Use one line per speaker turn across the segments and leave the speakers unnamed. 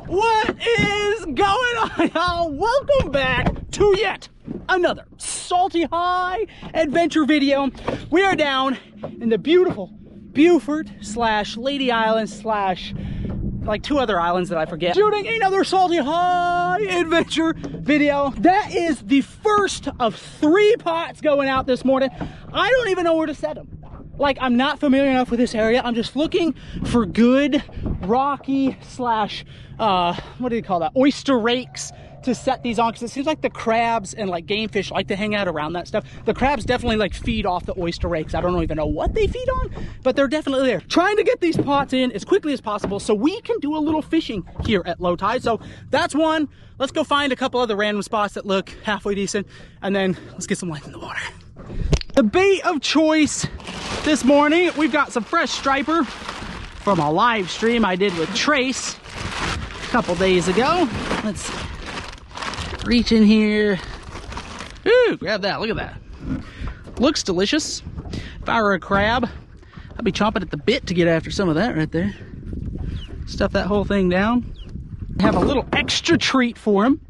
What is going on, y'all? Welcome back to yet another Salty High adventure video. We are down in the beautiful Beaufort / Lady Island / like two other islands that I forget, shooting another Salty High adventure video. That is the first of 3 pots going out this morning. I don't even know where to set them. Like, I'm not familiar enough with this area. I'm just looking for good rocky / what do you call that, oyster rakes to set these on, because it seems like the crabs and like game fish like to hang out around that stuff. The crabs definitely like feed off the oyster rakes. I don't even know what they feed on, but they're definitely there. Trying to get these pots in as quickly as possible so we can do a little fishing here at low tide. So that's one. Let's go find a couple other random spots that look halfway decent, and then let's get some life in the water. The bait of choice this morning, we've got some fresh striper from a live stream I did with Trace a couple days ago. Let's see. Reach in here. Ooh, grab that. Look at that. Looks delicious. If I were a crab, I'd be chomping at the bit to get after some of that right there. Stuff that whole thing down. Have a little extra treat for him.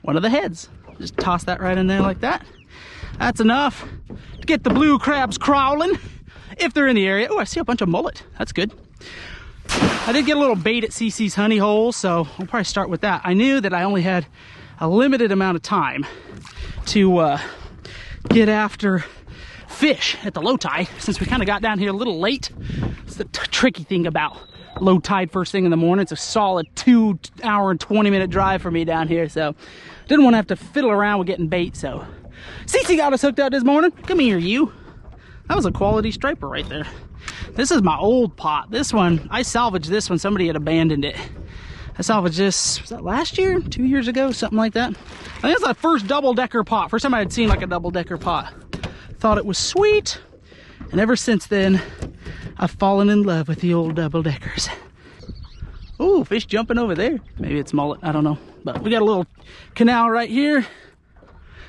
One of the heads. Just toss that right in there like that. That's enough to get the blue crabs crawling, if they're in the area. Oh, I see a bunch of mullet. That's good. I did get a little bait at CC's honey hole, so I'll probably start with that. I knew that I only had a limited amount of time to get after fish at the low tide, since we kind of got down here a little late. It's the tricky thing about low tide first thing in the morning. It's a solid 2 hour and 20-minute drive for me down here, so didn't want to have to fiddle around with getting bait. So CC got us hooked up this morning. Come here, you. That was a quality striper right there. This is my old pot. This one, I salvaged this one. Somebody had abandoned it. I salvaged this, was that last year? 2 years ago? Something like that. I think it's the first double-decker pot. First time I had seen like a double-decker pot. Thought it was sweet. And ever since then, I've fallen in love with the old double-deckers. Ooh, fish jumping over there. Maybe it's mullet, I don't know. But we got a little canal right here.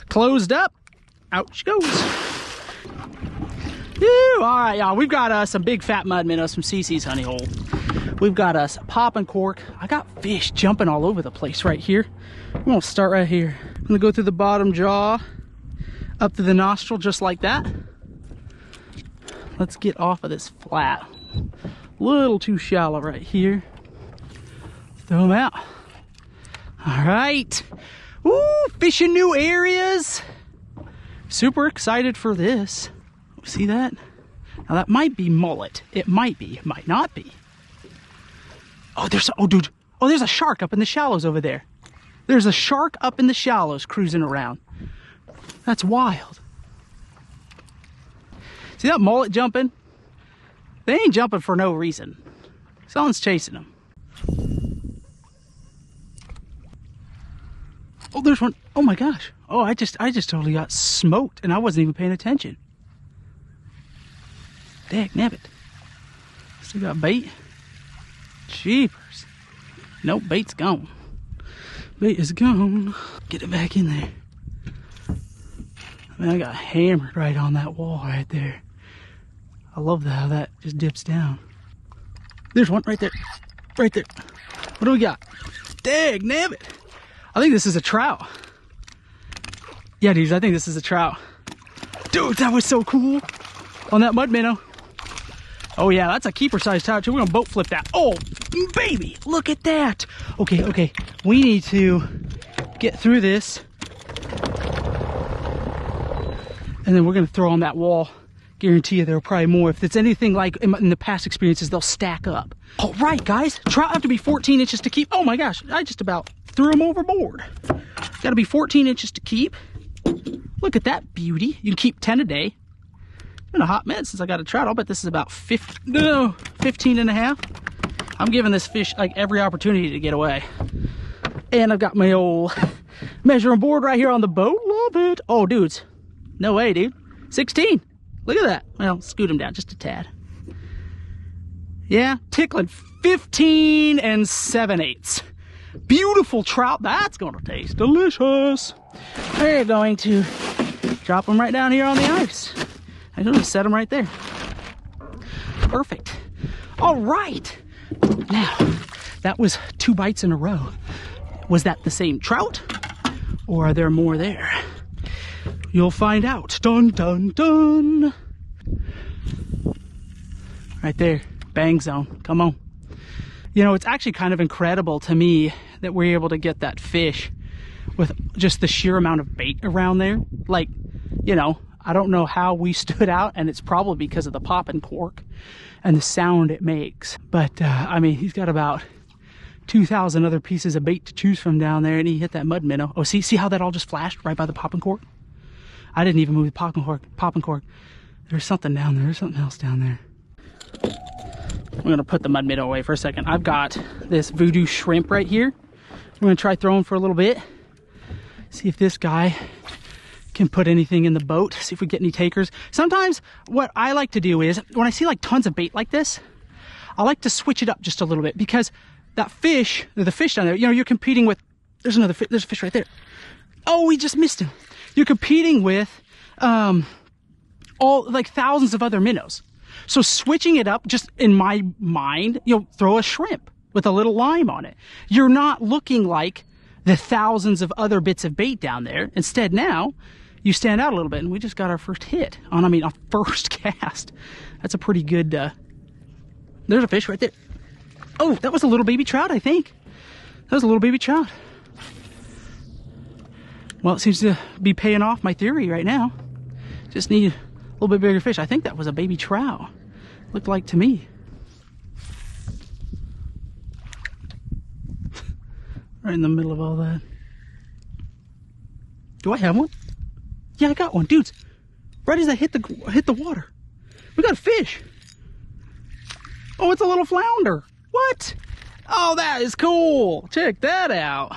Closed up. Out she goes. Woo, all right, y'all. We've got some big fat mud minnows from CC's honey hole. We've got us pop and cork. I got fish jumping all over the place right here. I'm gonna start right here. I'm gonna go through the bottom jaw, up to the nostril, just like that. Let's get off of this flat. A little too shallow right here. Throw them out. All right. Ooh, fishing new areas. Super excited for this. See that? Now that might be mullet. It might be. It might not be. Oh, dude. Oh, there's a shark up in the shallows over there. There's a shark up in the shallows cruising around. That's wild. See that mullet jumping? They ain't jumping for no reason. Someone's chasing them. Oh, there's one. Oh my gosh. Oh, I just totally got smoked and I wasn't even paying attention. Dagnabbit. Still got bait? Jeepers. Nope, bait's gone. Bait is gone. Get it back in there. I mean, I got hammered right on that wall right there. I love how that just dips down. There's one right there. Right there. What do we got? Dagnabbit. I think this is a trout. Yeah, dudes, I think this is a trout. Dude, that was so cool. On that mud minnow. Oh yeah, that's a keeper size trout too. We're gonna boat flip that. Oh, baby, look at that. Okay. We need to get through this. And then we're gonna throw on that wall. Guarantee you there are probably more. If it's anything like in the past experiences, they'll stack up. All right, guys, trout have to be 14 inches to keep. Oh my gosh, I just about threw them overboard. Gotta be 14 inches to keep. Look at that beauty. You can keep 10 a day. It's been a hot minute since I got a trout. I'll bet this is about 15 and a half. I'm giving this fish like every opportunity to get away. And I've got my old measuring board right here on the boat. Love it. Oh, dudes. No way, dude. 16. Look at that. Well, scoot him down just a tad. Yeah, tickling 15 and 7/8. Beautiful trout. That's going to taste delicious. We're going to drop them right down here on the ice. I'm going to set them right there. Perfect. All right. Now, That was 2 bites in a row. Was that the same trout? Or are there more there? You'll find out. Dun, dun, dun. Right there. Bang zone. Come on. You know, it's actually kind of incredible to me that we're able to get that fish with just the sheer amount of bait around there. Like, you know, I don't know how we stood out, and it's probably because of the pop and cork and the sound it makes. But, I mean, he's got about 2,000 other pieces of bait to choose from down there, and he hit that mud minnow. Oh, see how that all just flashed right by the pop and cork? I didn't even move the pop and cork. There's something down there. There's something else down there. I'm gonna put the mud minnow away for a second. I've got this voodoo shrimp right here. I'm gonna try throwing for a little bit. See if this guy can put anything in the boat. See if we get any takers. Sometimes what I like to do is, when I see like tons of bait like this, I like to switch it up just a little bit, because that fish, the fish down there, you know, you're competing with, there's a fish right there. Oh, we just missed him. You're competing with all like thousands of other minnows. So switching it up, just in my mind, you know, throw a shrimp with a little lime on it. You're not looking like the thousands of other bits of bait down there. Instead, now you stand out a little bit, and we just got our first hit on, I mean, our first cast. That's a pretty good, there's a fish right there. Oh, that was a little baby trout, I think. That was a little baby trout. Well, it seems to be paying off my theory right now. Just need a little bit bigger fish. I think that was a baby trout. Looked like to me. Right in the middle of all that. Do I have one? Yeah, I got one, dudes. Right as I hit the water, we got a fish. Oh, it's a little flounder. What? Oh, that is cool. Check that out.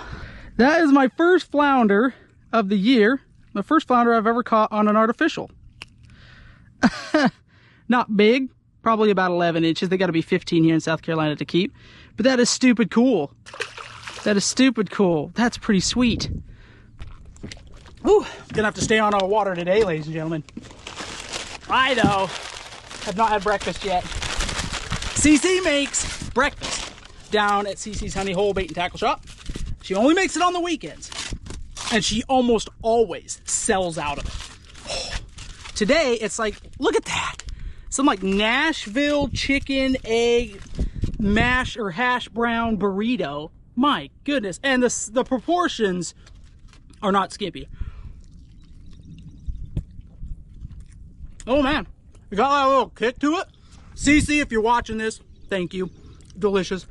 That is my first flounder of the year. The first flounder I've ever caught on an artificial. Not big, probably about 11 inches. They got to be 15 here in South Carolina to keep. But that is stupid cool. That is stupid cool. That's pretty sweet. Whew, gonna have to stay on our water today, ladies and gentlemen. I know, have not had breakfast yet. CC makes breakfast down at CC's Honey Hole Bait and Tackle Shop. She only makes it on the weekends, and she almost always sells out of it. Today, it's like, look at that. Some like Nashville chicken, egg, mash or hash brown burrito. My goodness. And the proportions are not skimpy. Oh man, we got a little kick to it. CC, if you're watching this, thank you. Delicious.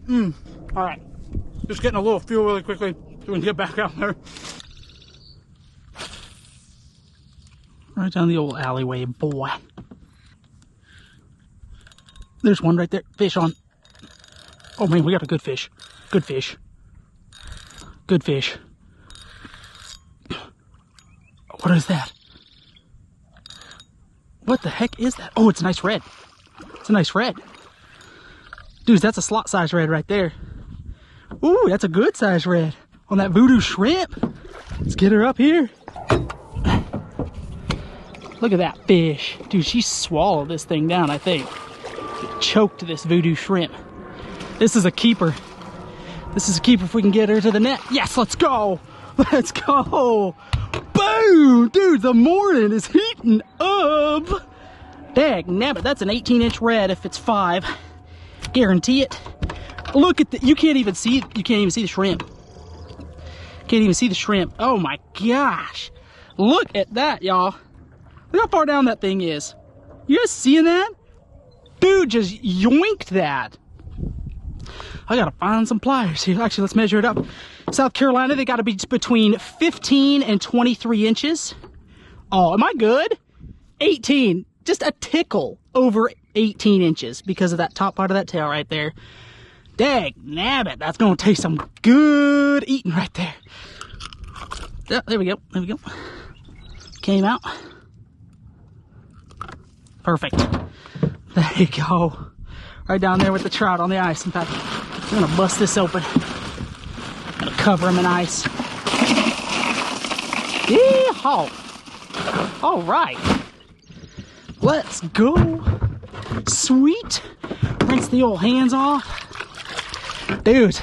All right, just getting a little fuel really quickly so we can get back out there. Right down the old alleyway, boy. There's one right there. Fish on. Oh man, we got a good fish. Good fish. Good fish. What is that? What the heck is that? Oh, it's a nice red. It's a nice red. Dudes, that's a slot size red right there. Ooh, that's a good size red on that voodoo shrimp. Let's get her up here. Look at that fish. Dude, she swallowed this thing down, I think. Choked this voodoo shrimp. This is a keeper. This is a keeper if we can get her to the net. Yes, let's go. Let's go. Boom! Dude, the morning is heating up. Dag nabbit, that's an 18-inch red if it's 5. Guarantee it. Look at the, you can't even see the shrimp. Can't even see the shrimp. Oh my gosh. Look at that, y'all. Look how far down that thing is. You guys seeing that? Dude just yoinked that. I gotta find some pliers here. Actually, let's measure it up. South Carolina, they gotta be between 15 and 23 inches. Oh, am I good? 18, just a tickle over 18 inches because of that top part of that tail right there. Dag nabbit, that's gonna taste some good eating right there. Yeah, there we go, there we go. Came out. Perfect. There you go. Right down there with the trout on the ice. In fact, I'm gonna bust this open. I'm gonna cover them in ice. Yeehaw! All right, let's go. Sweet. Rinse the old hands off. Dude,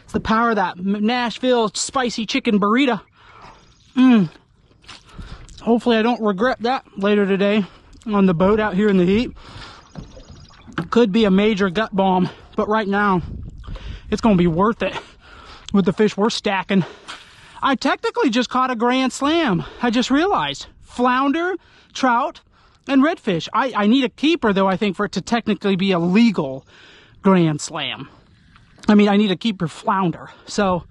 it's the power of that Nashville spicy chicken burrito. Hopefully I don't regret that later today on the boat out here in the heat. Could be a major gut bomb, but right now it's gonna be worth it with the fish we're stacking. I technically just caught a grand slam. I just realized. Flounder, trout, and redfish. I need a keeper though, I think, for it to technically be a legal grand slam. I mean, I need a keeper flounder. So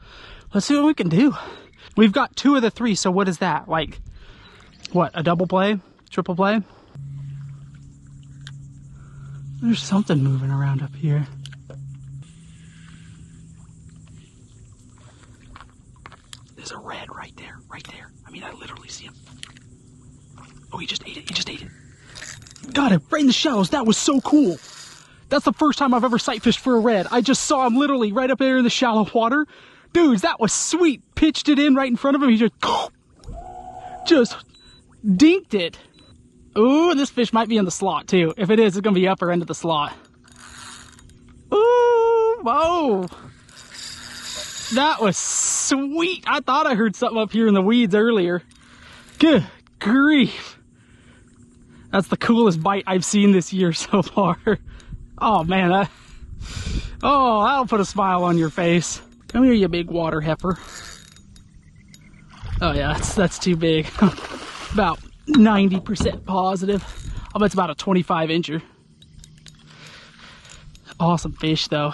let's see what we can do. We've got 2 of the 3, so what is that? Like, what, a double play? Triple play? There's something moving around up here. There's a red right there, right there. I mean, I literally see him. Oh, he just ate it, he just ate it. Got it, right in the shallows. That was so cool. That's the first time I've ever sight fished for a red. I just saw him literally right up there in the shallow water. Dudes, that was sweet. Pitched it in right in front of him. He just dinked it. Ooh, this fish might be in the slot too. If it is, it's gonna be upper end of the slot. Ooh, whoa. That was sweet. I thought I heard something up here in the weeds earlier. Good grief. That's the coolest bite I've seen this year so far. Oh man, that'll put a smile on your face. Come here, you big water heifer. Oh yeah, that's too big. About 90% positive. I'll bet it's about a 25-incher. Awesome fish though.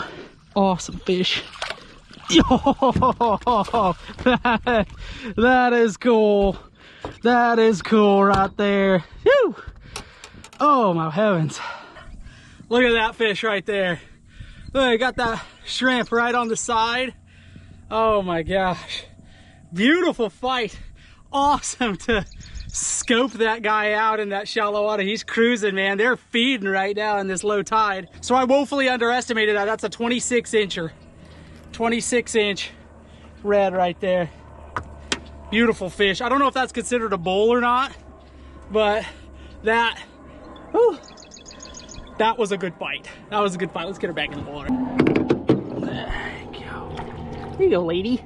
Awesome fish. Oh, that is cool. That is cool right there. Whew. Oh my heavens. Look at that fish right there. Look, I got that shrimp right on the side. Oh my gosh. Beautiful fight. Awesome to scope that guy out in that shallow water. He's cruising, man. They're feeding right now in this low tide. So I woefully underestimated that. That's a 26-incher. 26-inch red right there. Beautiful fish. I don't know if that's considered a bull or not, but that, whew, that was a good fight. That was a good fight. Let's get her back in the water. There you go. There you go, lady.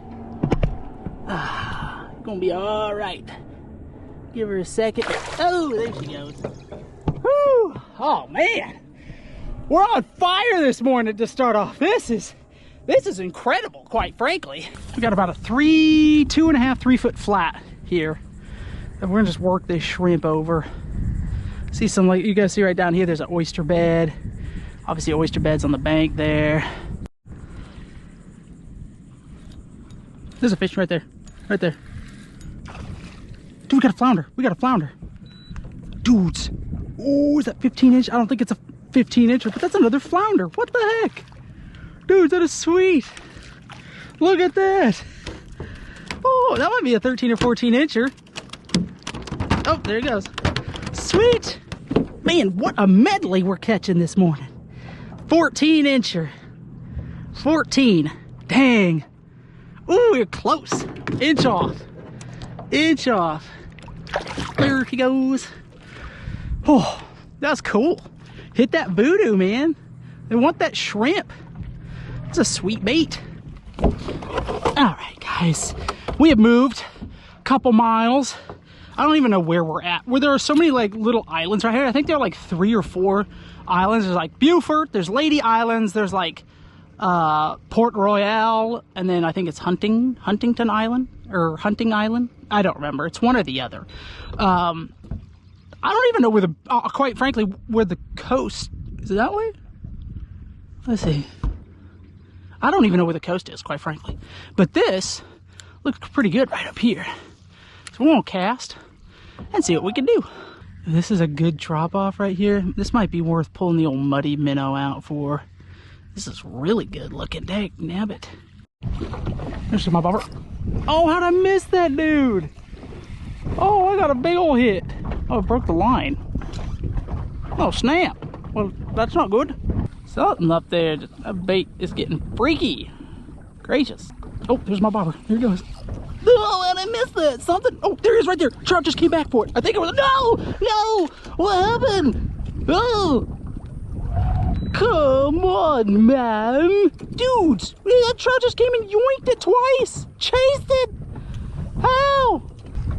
Gonna be all right. Give her a second. Oh, there she goes. Whew. Oh man, we're on fire this morning to start off. This is incredible, quite frankly. We got about a 2.5, 3 foot flat here. And we're gonna just work this shrimp over. See some, like you guys see right down here, there's an oyster bed. Obviously oyster bed's on the bank there. There's a fish right there, right there. Dude, we got a flounder, we got a flounder. Dudes, oh, is that 15-inch? I don't think it's a 15-incher, but that's another flounder. What the heck? Dude, that is sweet. Look at that. Oh, that might be a 13 or 14-incher. Oh, there he goes. Sweet. Man, what a medley we're catching this morning. 14-incher. 14. Dang. Ooh, you're close. Inch off. Inch off. There he goes. Oh, that's cool. Hit that voodoo, man. They want that shrimp. It's a sweet bait. All right, guys. We have moved a couple miles. I don't even know where we're at. Where there are so many like little islands right here. I think there are like 3 or 4 islands. There's like Beaufort, there's Lady Islands, there's like Port Royale, and then I think it's Huntington Island or Hunting Island. I don't remember. It's one or the other. I don't even know where the quite frankly where the coast is. It that way? Let's see. I don't even know where the coast is, quite frankly. But this looks pretty good right up here. So we won't cast and see what we can do. This is a good drop off right here. This might be worth pulling the old muddy minnow out for. This is really good looking. Dang nabbit. There's my bobber. Oh, how'd I miss that dude? Oh, I got a big old hit. Oh, it broke the line. Oh, snap. Well, that's not good. Something up there. That bait is getting freaky. Gracious. Oh, there's my bobber. Here it goes. Oh, and I missed that. Something. Oh, there he is right there. Trout just came back for it. I think it was. No! No! What happened? Oh! Come on, man. Dudes, that trout just came and yoinked it twice. Chased it. How?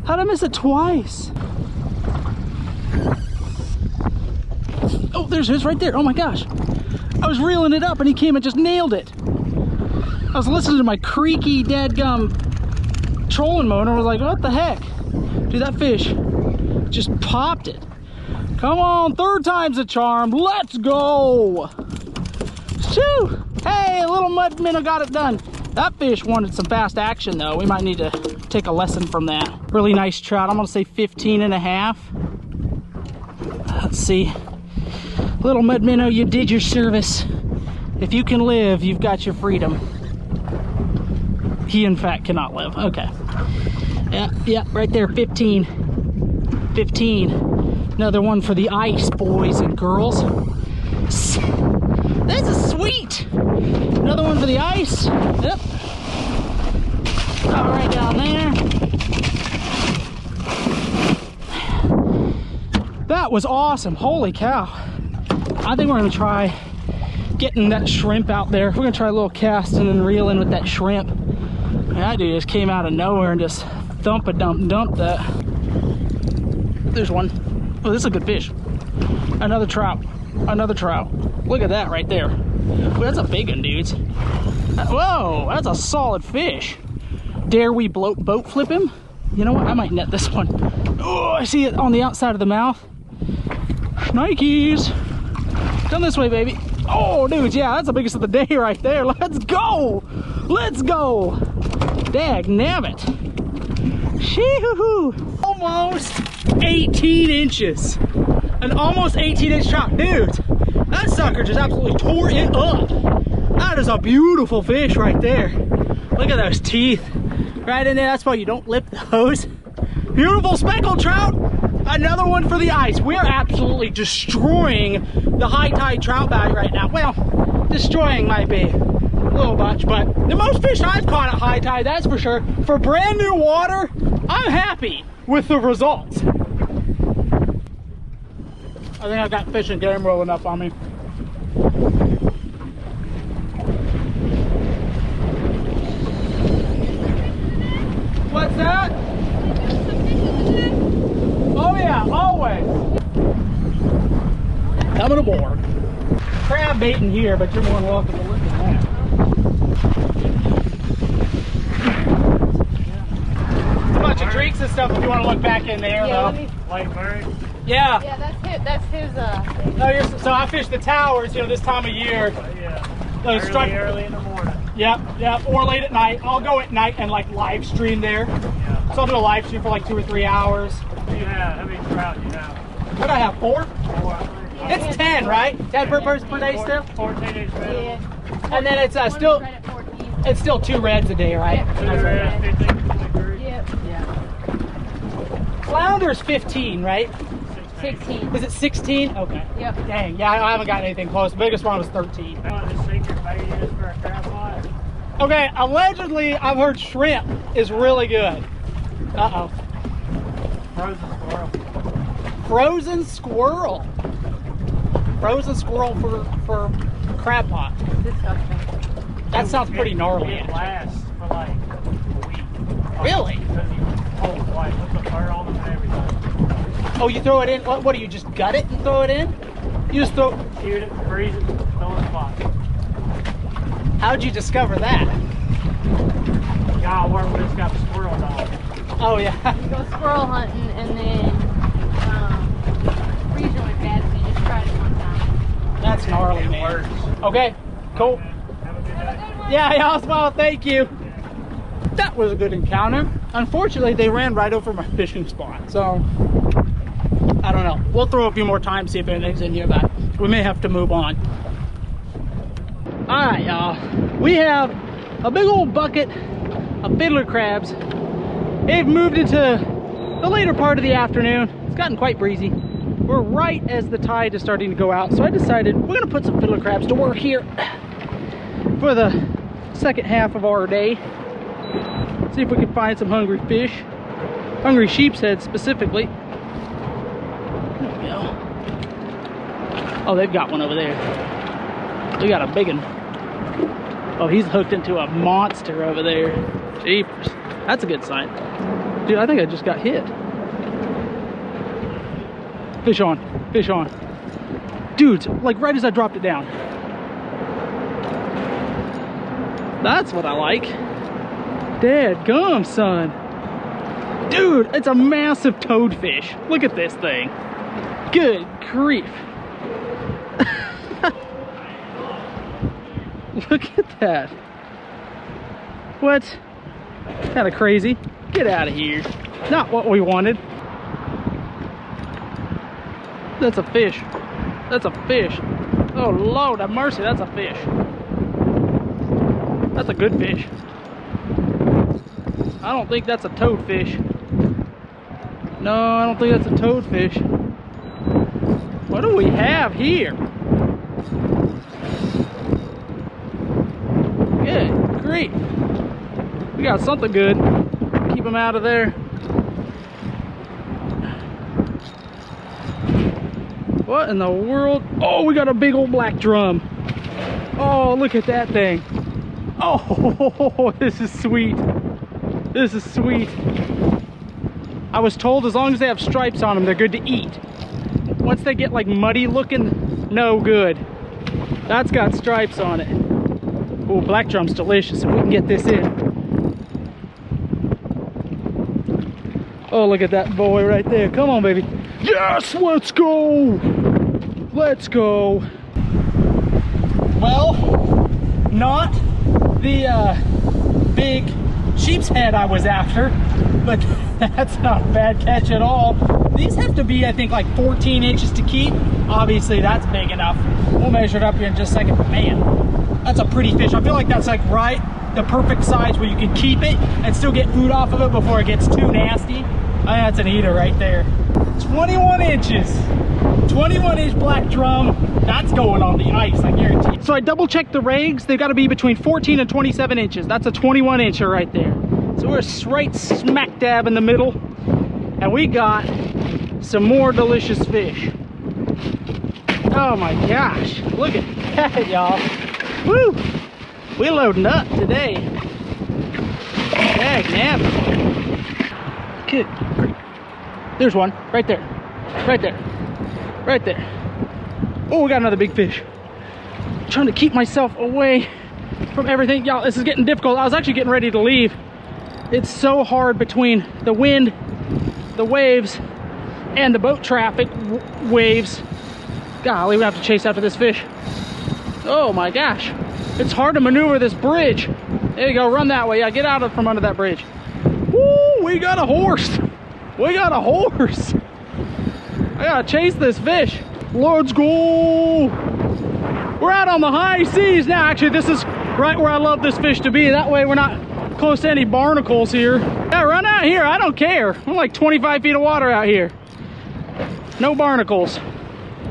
How'd I miss it twice? Oh, there's his right there. Oh my gosh. I was reeling it up and he came and just nailed it. I was listening to my creaky dadgum trolling mode and I was like, what the heck? Dude, that fish just popped it. Come on, third time's a charm. Let's go. Shoo. Hey, a little mud minnow got it done. That fish wanted some fast action though. We might need to take a lesson from that. Really nice trout. I'm gonna say 15 and a half. Let's see. Little mud minnow, you did your service. If you can live, you've got your freedom. He in fact cannot live. Okay. Yeah, right there, 15. 15. Another one for the ice, boys and girls. That's a sweet. Another one for the ice. Yep. All right down there. That was awesome. Holy cow. I think we're gonna try getting that shrimp out there. We're gonna try a little cast and then reel in with that shrimp. And that dude just came out of nowhere and just dump that. There's one. Oh, this is a good fish. Another trout. Another trout. Look at that right there. Ooh, that's a big one, dudes. Whoa, that's a solid fish. Dare we boat flip him? You know what? I might net this one. Oh, I see it on the outside of the mouth. Nikes. Come this way, baby. Oh, dudes, yeah, that's the biggest of the day right there. Let's go. Let's go. Dag nabbit. Shee-hoo-hoo. Almost 18 inches. An almost 18-inch trout. Dude, that sucker just absolutely tore it up. That is a beautiful fish right there. Look at those teeth. Right in there. That's why you don't lip those. Beautiful speckled trout. Another one for the ice. We are absolutely destroying the high tide trout value right now. Well, destroying might be a little much, but the most fish I've caught at high tide, that's for sure. For brand new water, I'm happy with the results. I think I've got fish and game rolling up on me. What's that? Oh yeah, always. Coming aboard. Crab baiting here, but you're more than welcome to look at that. A bunch of drinks and stuff if you want to look back in there, though.
Whiteberry?
Yeah.
Yeah, that's his
No, so I fish the towers, you know, this time of year.
Yeah.
Early
in the morning.
Yep, or late at night. I'll go at night and like live stream there.
Yeah.
So I'll do a live stream for like 2 or 3 hours.
Yeah, how many trout you have?
What do I have, 4?
4.
It's 10, right? 10 per person per day still?
14-inch minimum.
Yeah. And then it's still 2 reds a day, right?
Yep. 2 reds, 15.
Yep.
Yeah. Flounder's 15, right?
16.
Is it 16? Okay.
Yep.
Dang, yeah, I haven't got anything close. The biggest one was 13.
What the secret bait is for a crab pot?
Okay, allegedly, I've heard shrimp is really good. Uh-oh.
Frozen squirrel.
Frozen squirrel. Frozen squirrel for crab pot.
Disgusting.
That sounds pretty gnarly.
It lasts for like a week.
Really?
Because you hold like with the fur on them and everything.
Oh, you throw it in? What do you just gut it and throw it in? You just throw.
Shoot it, freeze it, throw it in the pot.
How'd you discover that?
Y'all work with it's got the squirrel dog.
Oh yeah.
You go squirrel hunting and then freezer went bad, so you just tried it one time.
That's gnarly,
It
man.
works.
Okay, cool.
Have a good day.
Yeah, Oswald, thank you. That was a good encounter. Unfortunately, they ran right over my fishing spot, so I don't know. We'll throw a few more times, see if anything's in here, but we may have to move on. All right, y'all. We have a big old bucket of fiddler crabs. They've moved into the later part of the afternoon. It's gotten quite breezy. We're right as the tide is starting to go out, so I decided we're gonna put some fiddler crabs to work here for the second half of our day. See if we can find some hungry fish. Hungry sheep's head specifically. There we go. Oh, they've got one over there. We got a big one. Oh, he's hooked into a monster over there. Jeepers. That's a good sign. Dude, I think I just got hit. Fish on. Fish on. Dude, like right as I dropped it down. That's what I like. Dadgum, son. Dude, it's a massive toadfish. Look at this thing. Good grief. Look at that. What? Kind of crazy. Get out of here. Not what we wanted. That's a fish. That's a fish. Oh Lord have mercy, that's a fish. That's a good fish. I don't think that's a toadfish. No, I don't think that's a toadfish. What do we have here? Good grief. We got something good. Keep them out of there. What in the world? Oh, we got a big old black drum. Oh, look at that thing. Oh, this is sweet. This is sweet. I was told as long as they have stripes on them, they're good to eat. Once they get like muddy looking, no good. That's got stripes on it. Oh, black drum's delicious if we can get this in. Oh, look at that boy right there. Come on, baby. Yes, let's go. Let's go. Well, not the big sheep's head I was after, but that's not a bad catch at all. These have to be, I think, like 14 inches to keep. Obviously, that's big enough. We'll measure it up here in just a second, but man, that's a pretty fish. I feel like that's like right the perfect size where you can keep it and still get food off of it before it gets too nasty. I think that's an eater right there. 21 inches. 21-inch black drum. That's going on the ice, I guarantee. So I double checked the rags. They've got to be between 14 and 27 inches. That's a 21-incher right there. So we're right smack dab in the middle. And we got some more delicious fish. Oh my gosh. Look at that, y'all. Woo! We loading up today. Dag nabbit. Good. There's one right there. Right there. Right there. Oh, we got another big fish. I'm trying to keep myself away from everything. Y'all, this is getting difficult. I was actually getting ready to leave. It's so hard between the wind, the waves, and the boat traffic waves. Golly, we have to chase after this fish. Oh my gosh. It's hard to maneuver this bridge. There you go, run that way. Yeah, get out from under that bridge. Woo, we got a horse. We got a horse. I gotta chase this fish. Let's go. We're out on the high seas now. Actually, this is right where I love this fish to be. That way we're not close to any barnacles here. Yeah, run out here. I don't care. I'm like 25 feet of water out here. No barnacles.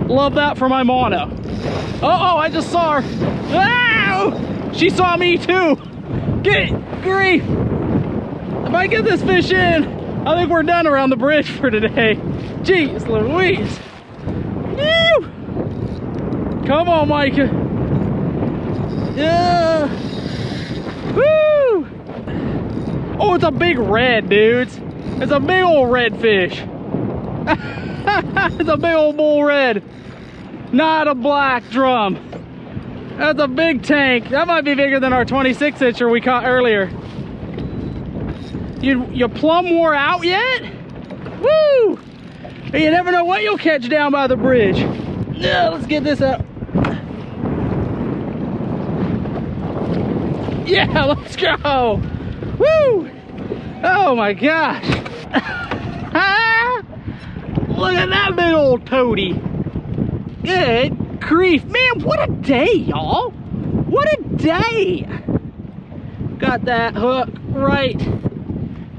Love that for my mono. Uh-oh, I just saw her. Ow! She saw me too. Get grief. If I get this fish in, I think we're done around the bridge for today. Jeez Louise. Woo! Come on, Micah. Yeah. Woo! Oh, it's a big red, dudes. It's a big old red fish. It's a big old bull red. Not a black drum. That's a big tank. That might be bigger than our 26-incher we caught earlier. You plumb wore out yet? Woo! You never know what you'll catch down by the bridge. Yeah, let's get this up. Yeah, let's go. Woo! Oh my gosh. Look at that big old toady. Good grief. Man, what a day, y'all. What a day. Got that hook right.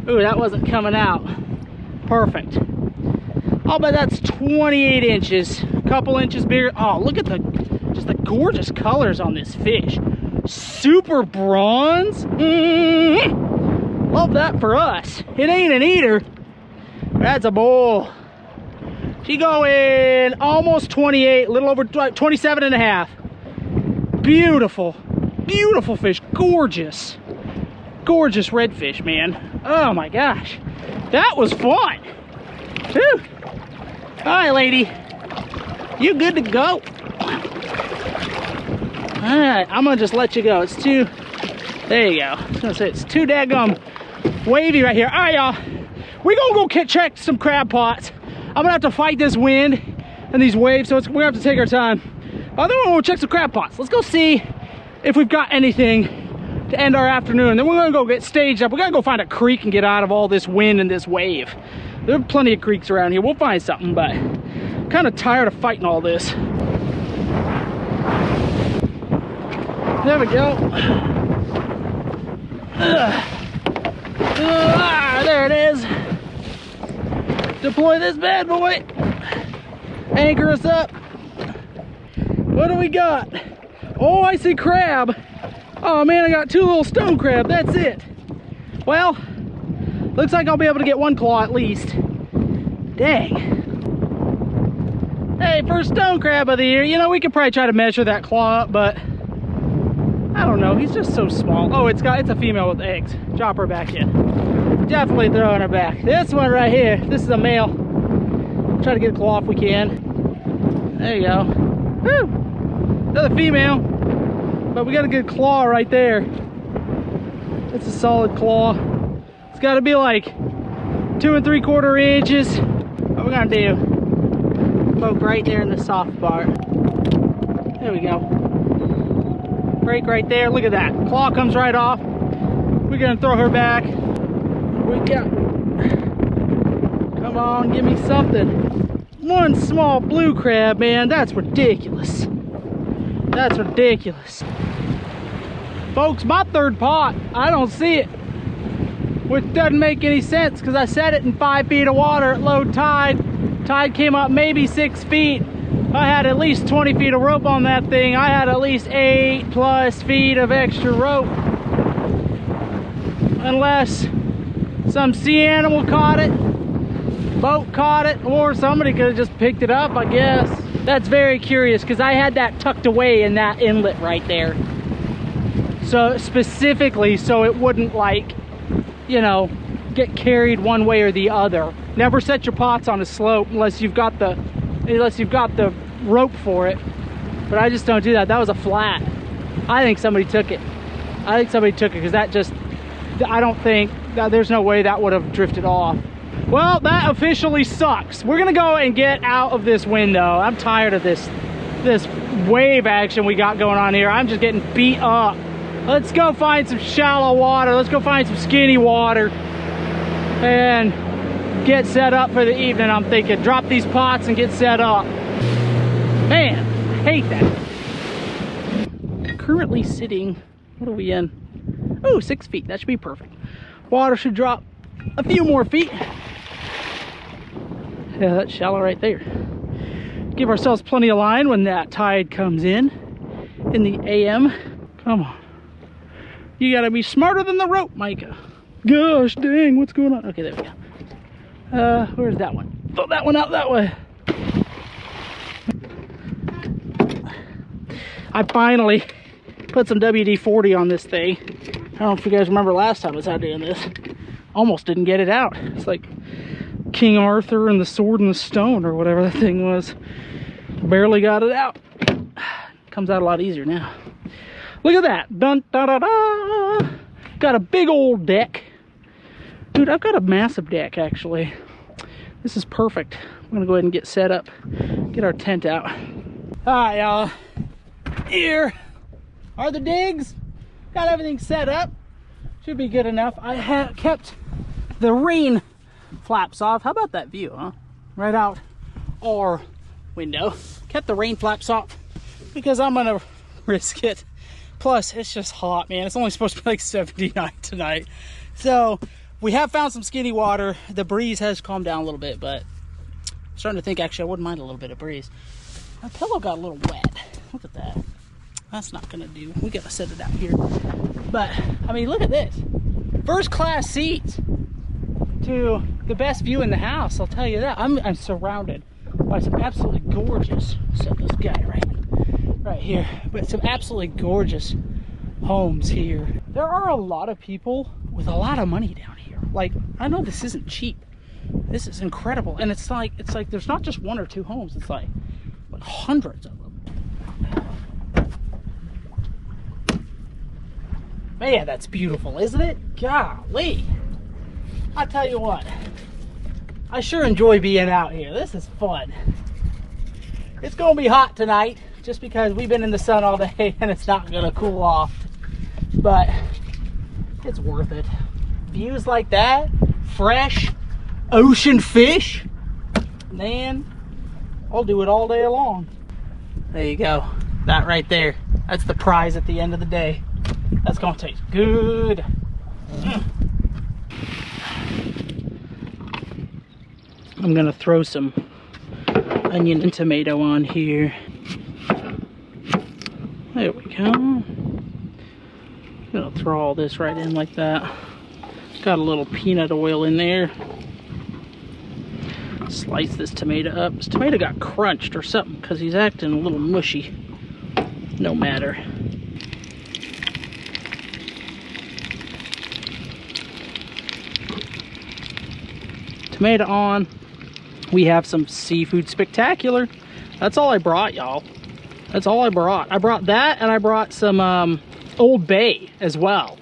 Ooh, that wasn't coming out. Perfect. I'll bet that's 28 inches. A couple inches bigger. Oh, look at just the gorgeous colors on this fish. Super bronze. Love that for us. It ain't an eater. That's a bull. She going almost 28, a little over 27 and a half. Beautiful, beautiful fish. Gorgeous, gorgeous redfish, man. Oh my gosh, that was fun. Whew. All right, lady, you good to go? All right, I'm gonna just let you go. It's too, there you go. I was gonna say it's too daggum wavy right here. All right, y'all, we're gonna go check some crab pots. I'm gonna have to fight this wind and these waves, so we're gonna have to take our time. Then we're gonna check some crab pots. Let's go see if we've got anything to end our afternoon. Then we're gonna go get staged up. We gotta go find a creek and get out of all this wind and this wave. There are plenty of creeks around here. We'll find something, but I'm kind of tired of fighting all this. There we go. There it is. Deploy this bad boy. Anchor us up. What do we got? Oh, I see crab. Oh man, I got 2 little stone crab. That's it. Well, looks like I'll be able to get 1 claw at least. Dang. Hey, first stone crab of the year. You know, we could probably try to measure that claw up, but I don't know. He's just so small. Oh, it's a female with eggs. Drop her back in. Definitely throwing her back. This one right here, this is a male. Try to get a claw if we can. There you go. Woo! Another female. But we got a good claw right there. It's a solid claw. It's got to be like 2 3/4 inches. What we're gonna do? Poke right there in the soft part. There we go. Break right there. Look at that. Claw comes right off. We're gonna throw her back. We got. Come on, give me something. 1 small blue crab, man. That's ridiculous. That's ridiculous. Folks, my 3rd pot, I don't see it. Which doesn't make any sense because I set it in 5 feet of water at low tide. Tide came up maybe 6 feet. I had at least 20 feet of rope on that thing. I had at least 8+ feet of extra rope. Unless some sea animal caught it, boat caught it, or somebody could have just picked it up, I guess. That's very curious because I had that tucked away in that inlet right there. So specifically, so it wouldn't, like, you know, get carried one way or the other. Never set your pots on a slope unless you've got the rope for it. But I just don't do that. That was a flat. I think somebody took it. I think somebody took it because that just, I don't think that, there's no way that would have drifted off. Well, that officially sucks. We're gonna go and get out of this window. I'm tired of this wave action we got going on here. I'm just getting beat up. Let's go find some shallow water. Let's go find some skinny water and get set up for the evening. I'm thinking drop these pots and get set up. Man, I hate that. Currently sitting, what are we in? Oh, 6 feet. That should be perfect. Water should drop a few more feet. Yeah, that's shallow right there. Give ourselves plenty of line when that tide comes in the AM. Come on. You gotta be smarter than the rope, Micah. Gosh dang, what's going on? Okay, there we go. Where's that one? Throw that one out that way. I finally put some WD-40 on this thing. I don't know if you guys remember last time I was out doing this. Almost didn't get it out. It's like King Arthur and the Sword and the Stone or whatever that thing was. Barely got it out. Comes out a lot easier now. Look at that. Dun, da, da, da. Got a big old deck. Dude, I've got a massive deck actually. This is perfect. I'm gonna go ahead and get set up. Get our tent out. All right, y'all. Here are the digs. Got everything set up. Should be good enough. I have kept the rain flaps off. How about that view, huh? Right out our window. Kept the rain flaps off because I'm gonna risk it. Plus, it's just hot, man. It's only supposed to be like 79 tonight. So, we have found some skinny water. The breeze has calmed down a little bit, but I'm starting to think actually I wouldn't mind a little bit of breeze. My pillow got a little wet. Look at that. That's not gonna do. We gotta set it out here. But, I mean, look at this. First class seats to the best view in the house, I'll tell you that. I'm surrounded by some absolutely gorgeous, set this guy right right here. But some absolutely gorgeous homes here. There are a lot of people with a lot of money down here. Like, I know this isn't cheap. This is incredible. And it's like there's not just one or two homes. It's like hundreds of them. Man, that's beautiful, isn't it? Golly. I tell you what, I sure enjoy being out here. This is fun. It's gonna be hot tonight just because we've been in the sun all day and it's not gonna cool off. But it's worth it. Views like that, fresh ocean fish, man, I'll do it all day long. There you go. That right there. That's the prize at the end of the day. That's gonna taste good. I'm gonna throw some onion and tomato on here. There we go. I'm gonna throw all this right in like that. Got a little peanut oil in there. Slice this tomato up. This tomato got crunched or something because he's acting a little mushy. No matter. Tomato on. We have some seafood spectacular. That's all I brought, y'all. That's all I brought. I brought that and I brought some Old Bay as well.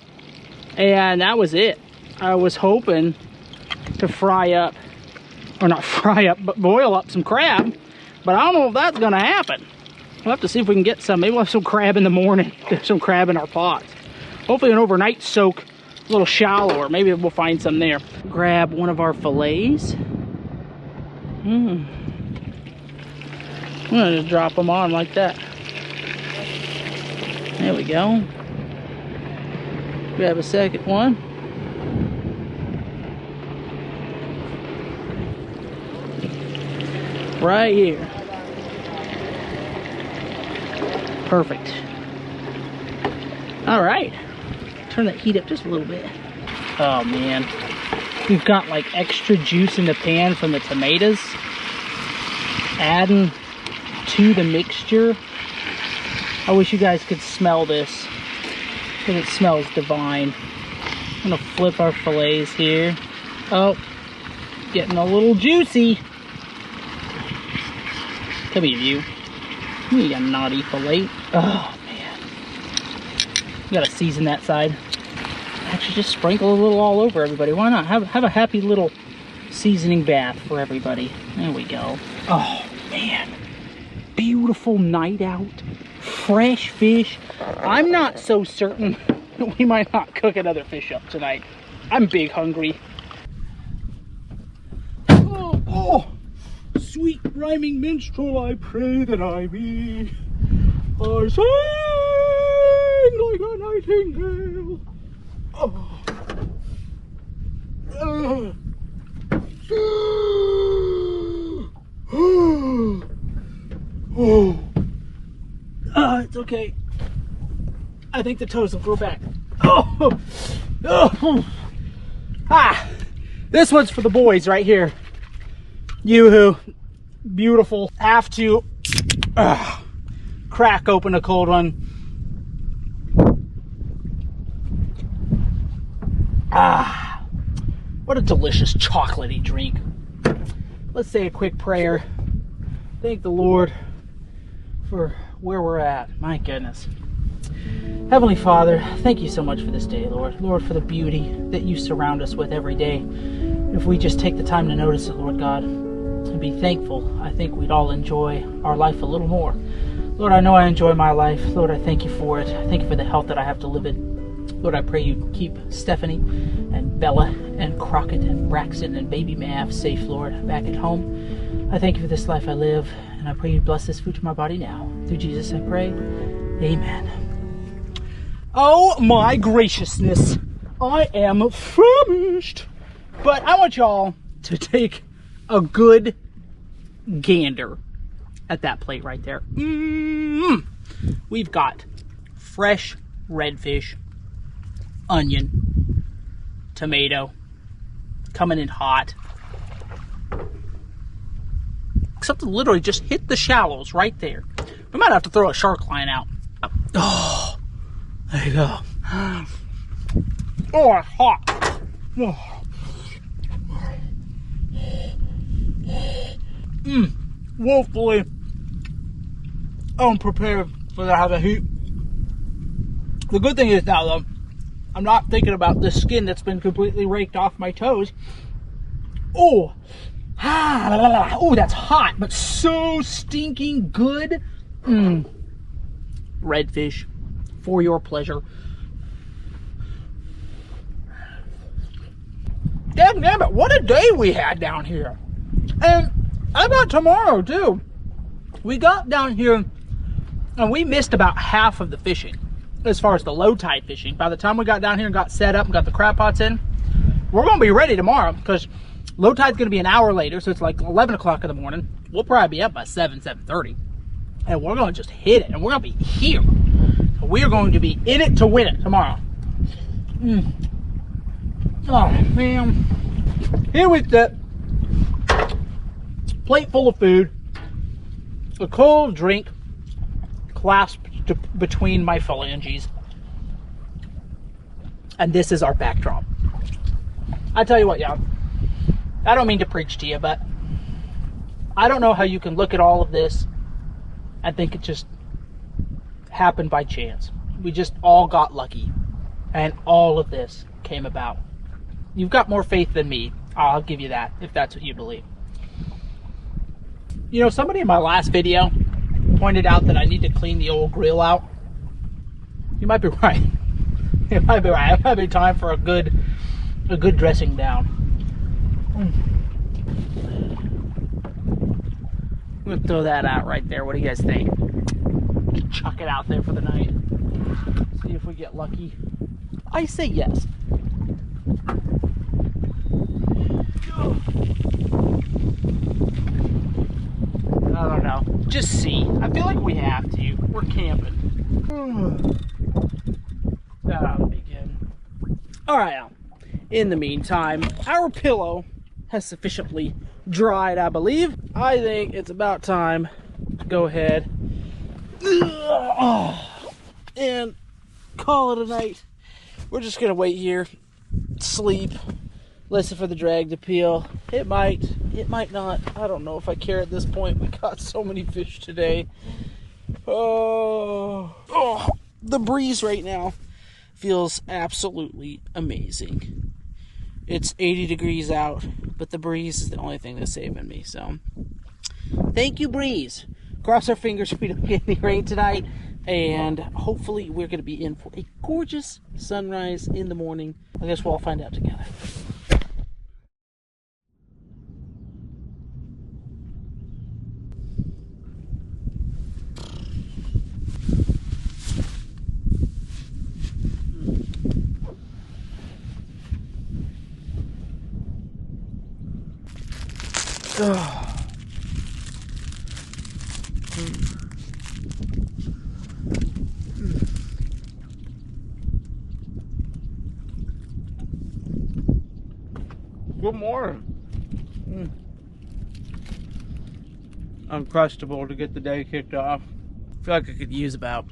And that was it. I was hoping to fry up, or not fry up, but boil up some crab. But I don't know if that's gonna happen. We'll have to see if we can get some. Maybe we'll have some crab in the morning. There's some crab in our pots. Hopefully an overnight soak, a little shallower. Maybe we'll find some there. Grab one of our fillets. I'm gonna just drop them on like that. There we go. Grab a second one. Right here. Perfect. All right. Turn that heat up just a little bit. Oh man. We've got like extra juice in the pan from the tomatoes. Adding to the mixture. I wish you guys could smell this, because it smells divine. I'm gonna flip our fillets here. Oh, getting a little juicy. Come here, you. You naughty fillet. Oh man. You gotta season that side. Actually, just sprinkle a little all over everybody. Why not? Have a happy little seasoning bath for everybody. There we go. Oh man. Beautiful night out. Fresh fish. I'm not so certain that we might not cook another fish up tonight. I'm big hungry. Oh, sweet rhyming minstrel, I pray that I be. I sing like a nightingale. It's okay. I think the toes will grow back. This one's for the boys right here. You who beautiful have to crack open a cold one. What a delicious chocolatey drink. Let's say a quick prayer. Thank the Lord for where we're at. My goodness. Heavenly Father, thank you so much for this day, Lord. Lord, for the beauty that you surround us with every day. If we just take the time to notice it, Lord God, and be thankful, I think we'd all enjoy our life a little more. Lord, I know I enjoy my life. Lord, I thank you for it. I thank you for the health that I have to live in. Lord, I pray you keep Stephanie and Bella and Crockett and Braxton and baby Mav safe, Lord, back at home. I thank you for this life I live, and I pray you bless this food to my body now. Through Jesus I pray. Amen. Oh my graciousness. I am famished. But I want y'all to take a good gander at that plate right there. We've got fresh redfish, onion, tomato, coming in hot. Something literally just hit the shallows right there. We might have to throw a shark line out. Oh, there you go. Oh, it's hot. Oh. Woefully unprepared for that type of heat. The good thing is now, though, I'm not thinking about the skin that's been completely raked off my toes. Oh, oh, that's hot, but so stinking good. Redfish, for your pleasure. Damn it, what a day we had down here. And I got tomorrow, too. We got down here, and we missed about half of the fishing, as far as the low tide fishing. By the time we got down here and got set up and got the crab pots in, we're going to be ready tomorrow, because low tide's going to be an hour later, so it's like 11 o'clock in the morning. We'll probably be up by 7:30. And we're going to just hit it, and we're going to be here. So we are going to be in it to win it tomorrow. Oh, man. Here we sit. Plate full of food. A cold drink clasped between my phalanges. And this is our backdrop. I tell you what, y'all. I don't mean to preach to you, but I don't know how you can look at all of this and think it just happened by chance. We just all got lucky, and all of this came about. You've got more faith than me. I'll give you that, if that's what you believe. You know, somebody in my last video pointed out that I need to clean the old grill out. You might be right. It might be right. It might be time for a good dressing down. I'm gonna throw that out right there. What do you guys think? Just chuck it out there for the night. See if we get lucky. I say yes. I don't know. Just see. I feel like we have to. We're camping. That ought to be good. Alright, in the meantime, our pillow has sufficiently dried, I believe. I think it's about time to go ahead and call it a night. We're just gonna wait here, sleep, listen for the drag to peel. It might not. I don't know if I care at this point. We caught so many fish today. Oh, the breeze right now feels absolutely amazing. It's 80 degrees out, but the breeze is the only thing that's saving me. So, thank you, breeze. Cross our fingers we don't get any rain tonight, and hopefully we're going to be in for a gorgeous sunrise in the morning. I guess we'll all find out together. Good morning. Uncrustable to get the day kicked off. I feel like I could use about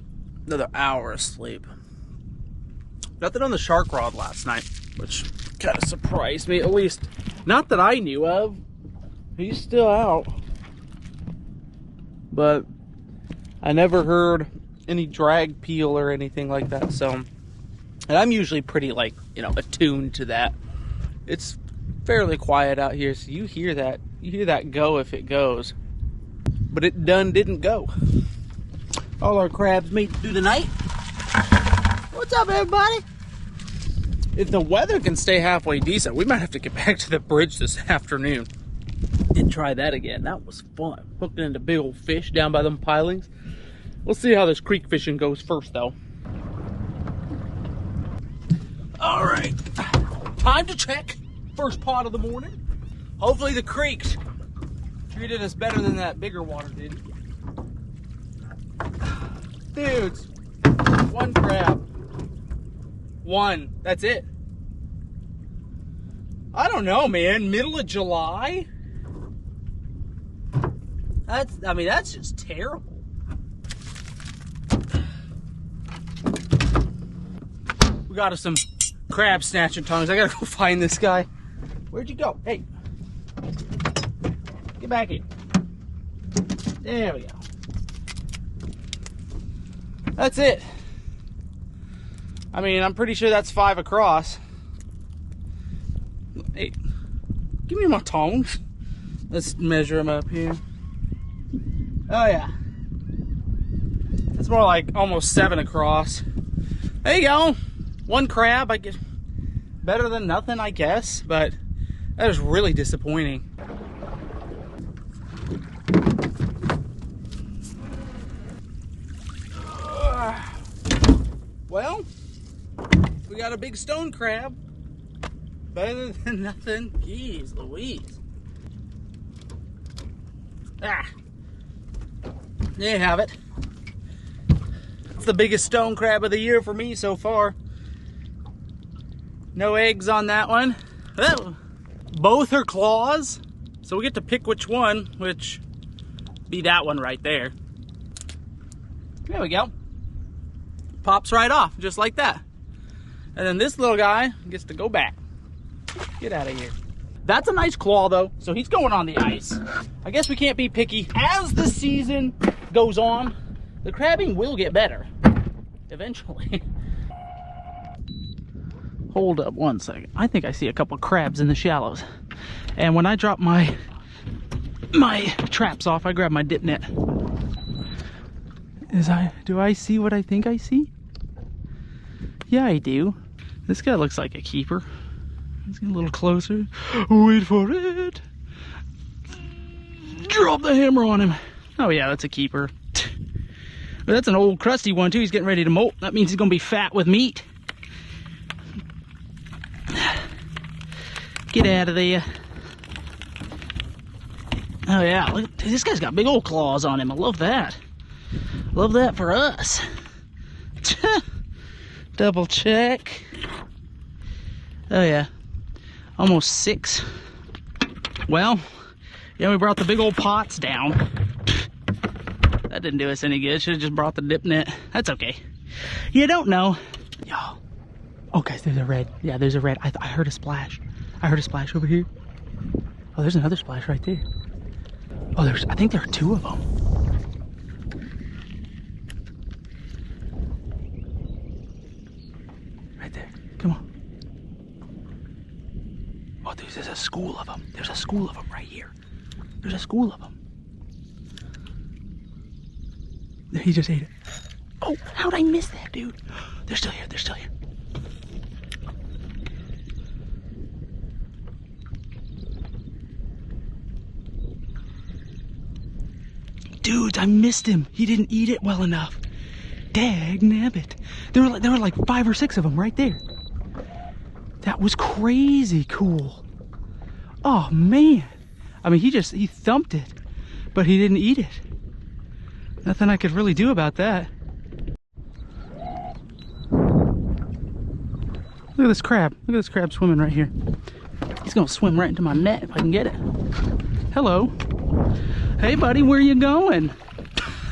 another hour of sleep. Nothing on the shark rod last night, which kind of surprised me, at least not that I knew of. He's still out. But I never heard any drag peel or anything like that, so. And I'm usually pretty, like, you know, attuned to that. It's fairly quiet out here, so you hear that go if it goes. But it didn't go. All our crabs meet through the night. What's up, everybody? If the weather can stay halfway decent, we might have to get back to the bridge this afternoon and try that again. That was fun. Hooking into big old fish down by them pilings. We'll see how this creek fishing goes first, though. All right, time to check. First pot of the morning. Hopefully the creeks treated us better than that bigger water did. Dudes, one crab. One, that's it. I don't know, man, middle of July? That's just terrible. got us some crab snatching tongues. I gotta go find this guy. Where'd you go? Hey, get back here. There we go. That's it. I mean, I'm pretty sure that's 5 across. Hey, give me my tongs. Let's measure them up here. Oh yeah. It's more like almost 7 across. There you go. 1 crab. I get better than nothing, I guess, but that is really disappointing. Well, we got a big stone crab. Better than nothing. Jeez Louise. Ah. There you have it. It's the biggest stone crab of the year for me so far. No eggs on that one. Oh. Both are claws, so we get to pick which one, which be that one right there. There we go. Pops right off, just like that. And then this little guy gets to go back. Get out of here. That's a nice claw though, so he's going on the ice. I guess we can't be picky. As the season goes on, the crabbing will get better. Eventually. Hold up one second. I think I see a couple crabs in the shallows. And when I drop my traps off, I grab my dip net. Do I see what I think I see? Yeah, I do. This guy looks like a keeper. Let's get a little closer. Wait for it. Drop the hammer on him. Oh yeah, that's a keeper. But that's an old crusty one too. He's getting ready to molt. That means he's gonna be fat with meat. Get out of there. Oh yeah, look, this guy's got big old claws on him. I love that. Love that for us. Double check. Oh yeah, almost 6. Well, yeah, we brought the big old pots down. That didn't do us any good. Should have just brought the dip net. That's okay. You don't know. Y'all. Oh guys, there's a red. Yeah, there's a red. I heard a splash. I heard a splash over here. Oh, there's another splash right there. Oh, I think there are 2 of them. Right there. Come on. Oh, there's a school of them. There's a school of them right here. There's a school of them. He just ate it. Oh, how'd I miss that, dude? They're still here. They're still here. Dude, I missed him. He didn't eat it well enough. Dag nabbit. There were like 5 or 6 of them right there. That was crazy cool. Oh man. I mean, he thumped it, but he didn't eat it. Nothing I could really do about that. Look at this crab. Look at this crab swimming right here. He's gonna swim right into my net if I can get it. Hello. Hey buddy, where you going?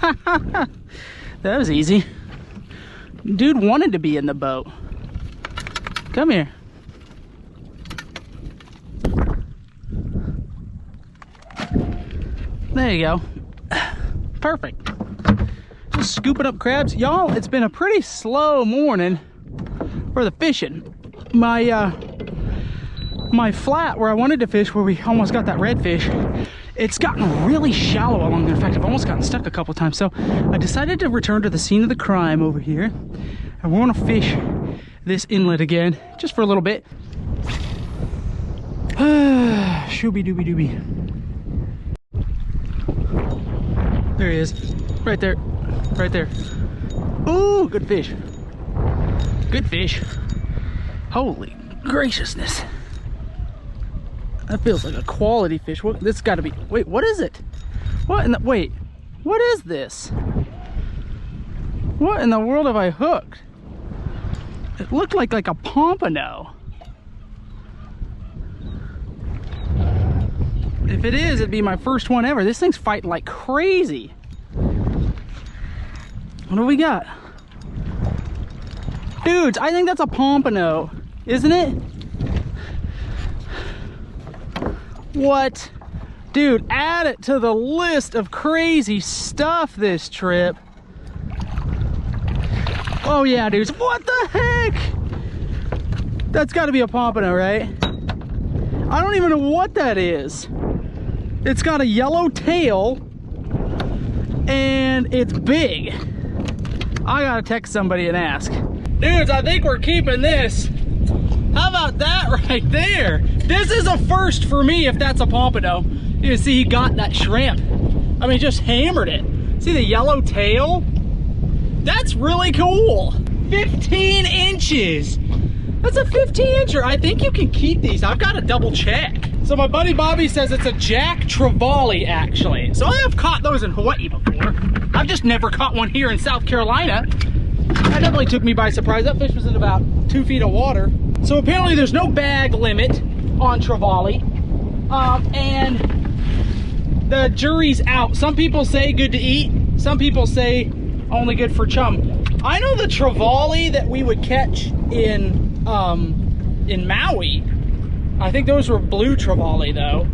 That was easy. Dude wanted to be in the boat. Come here. There you go. Perfect. Just scooping up crabs. Y'all, it's been a pretty slow morning for the fishing. My flat where I wanted to fish, where we almost got that redfish, it's gotten really shallow along there. In fact, I've almost gotten stuck a couple times. So I decided to return to the scene of the crime over here. And we're gonna fish this inlet again, just for a little bit. Shooby dooby dooby. There he is. Right there. Right there. Ooh, good fish. Good fish. Holy graciousness. That feels like a quality fish. What, this got to be, wait, what is it? What in the, wait, what is this? What in the world have I hooked? It looked like a pompano. If it is, it'd be my first one ever. This thing's fighting like crazy. What do we got? Dudes, I think that's a pompano, isn't it? What? Dude, add it to the list of crazy stuff this trip. Oh yeah, dudes, what the heck? That's gotta be a pompano, right? I don't even know what that is. It's got a yellow tail and it's big. I gotta text somebody and ask. Dudes, I think we're keeping this. How about that right there? This is a first for me if that's a pompano. You can see he got that shrimp. I mean, just hammered it. See the yellow tail? That's really cool. 15 inches. That's a 15-incher. I think you can keep these. I've got to double check. So my buddy Bobby says it's a Jack Trevally, actually. So I have caught those in Hawaii before. I've just never caught one here in South Carolina. That definitely took me by surprise. That fish was in about 2 feet of water. So apparently there's no bag limit on Trevally. And the jury's out. Some people say good to eat. Some people say only good for chum. I know the Trevally that we would catch in Maui, I think those were blue Trevally though.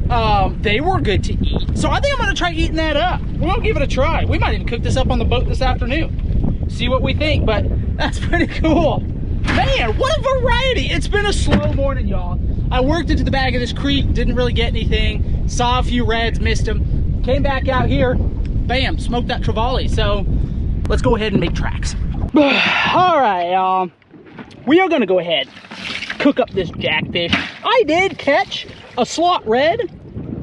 They were good to eat. So I think I'm gonna try eating that up. We're gonna give it a try. We might even cook this up on the boat this afternoon. See what we think, but that's pretty cool. Man, what a variety. It's been a slow morning, y'all. I worked into the bag of this creek, didn't really get anything. Saw a few reds, missed them. Came back out here, bam, smoked that Trevally. So let's go ahead and make tracks. All right, y'all. We are gonna go ahead, cook up this jackfish. I did catch a slot red.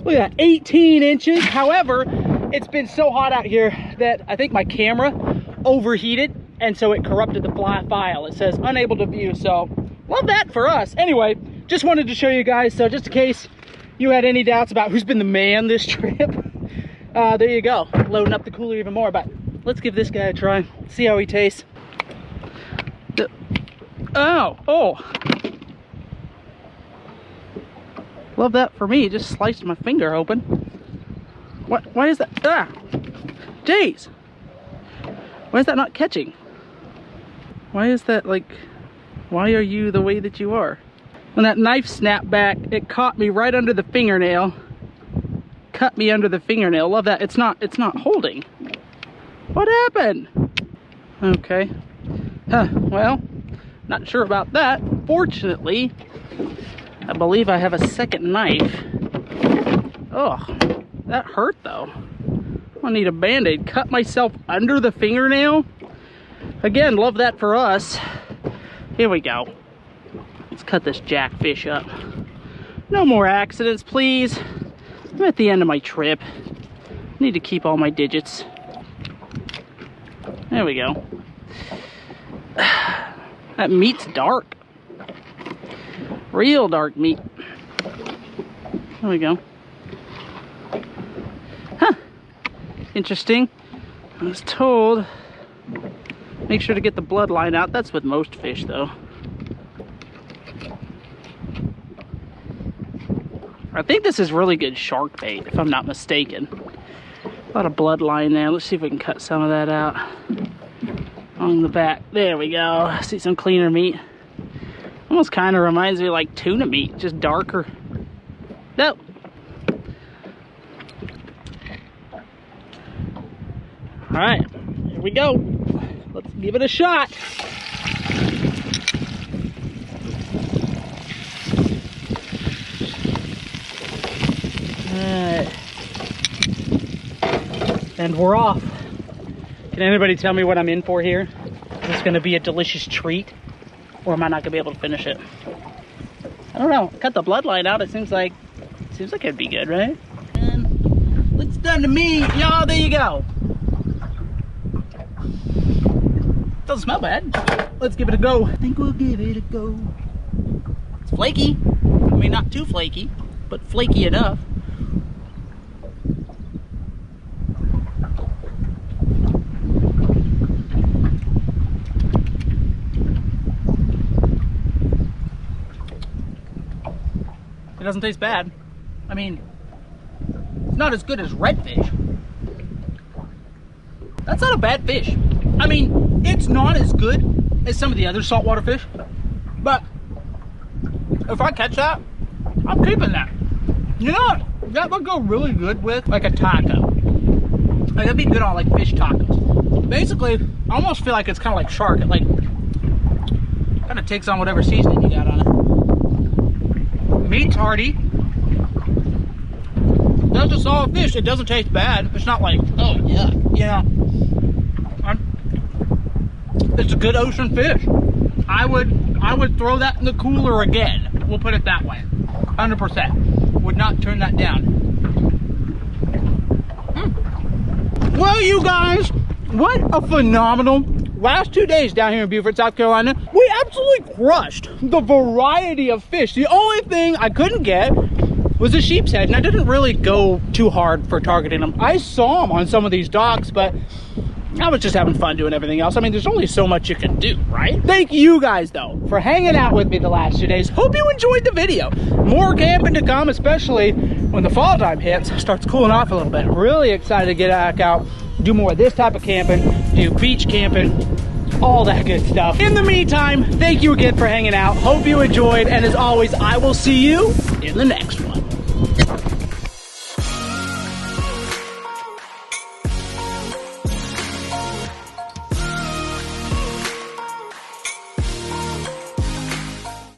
Look at that, 18 inches. However, it's been so hot out here that I think my camera overheated, and so it corrupted the file. It says unable to view, so love that for us. Anyway, just wanted to show you guys, so just in case you had any doubts about who's been the man this trip, there you go, loading up the cooler even more. But let's give this guy a try, see how he tastes. Oh, love that for me. Just sliced my finger open. Why is that? Jeez, why is that not catching? Why is that, like, why are you the way that you are? When that knife snapped back, it caught me right under the fingernail. Cut me under the fingernail. Love that. It's not holding. What happened? Okay. Well, not sure about that. Fortunately, I believe I have a second knife. Oh, that hurt though. I need a band-aid. Cut myself under the fingernail. Again, love that for us. Here we go. Let's cut this jackfish up. No more accidents, please. I'm at the end of my trip. Need to keep all my digits. There we go. That meat's dark. Real dark meat. There we go. Huh. Interesting. I was told, make sure to get the bloodline out. That's with most fish though. I think this is really good shark bait, if I'm not mistaken. A lot of bloodline there. Let's see if we can cut some of that out. On the back. There we go. See some cleaner meat. Almost kind of reminds me of like tuna meat, just darker. Nope. Alright, here we go. Let's give it a shot. Alright. And we're off. Can anybody tell me what I'm in for here? Is this going to be a delicious treat? Or am I not going to be able to finish it? I don't know. Cut the bloodline out. It seems like it'd be good, right? And looks done to me. Y'all, there you go. Doesn't smell bad. Let's give it a go. I think we'll give it a go. It's flaky. I mean, not too flaky, but flaky enough. It doesn't taste bad. I mean, it's not as good as redfish. That's not a bad fish. I mean, it's not as good as some of the other saltwater fish. But if I catch that, I'm keeping that. You know what? That would go really good with like a taco. Like that'd be good on like fish tacos. Basically, I almost feel like it's kind of like shark. It like kind of takes on whatever seasoning you got on it. Meat's hearty. That's a solid fish. It doesn't taste bad. It's not like, oh yeah, you know. It's a good ocean fish. I would throw that in the cooler again. We'll put it that way. 100%. Would not turn that down. Well, you guys, what a phenomenal last 2 days down here in Beaufort, South Carolina. We absolutely crushed the variety of fish. The only thing I couldn't get was a sheep's head, and I didn't really go too hard for targeting them. I saw them on some of these docks, but I was just having fun doing everything else. I mean, there's only so much you can do, right? Thank you guys, though, for hanging out with me the last 2 days. Hope you enjoyed the video. More camping to come, especially when the fall time hits, starts cooling off a little bit. Really excited to get back out, do more of this type of camping, do beach camping, all that good stuff. In the meantime, thank you again for hanging out. Hope you enjoyed, and as always, I will see you in the next one.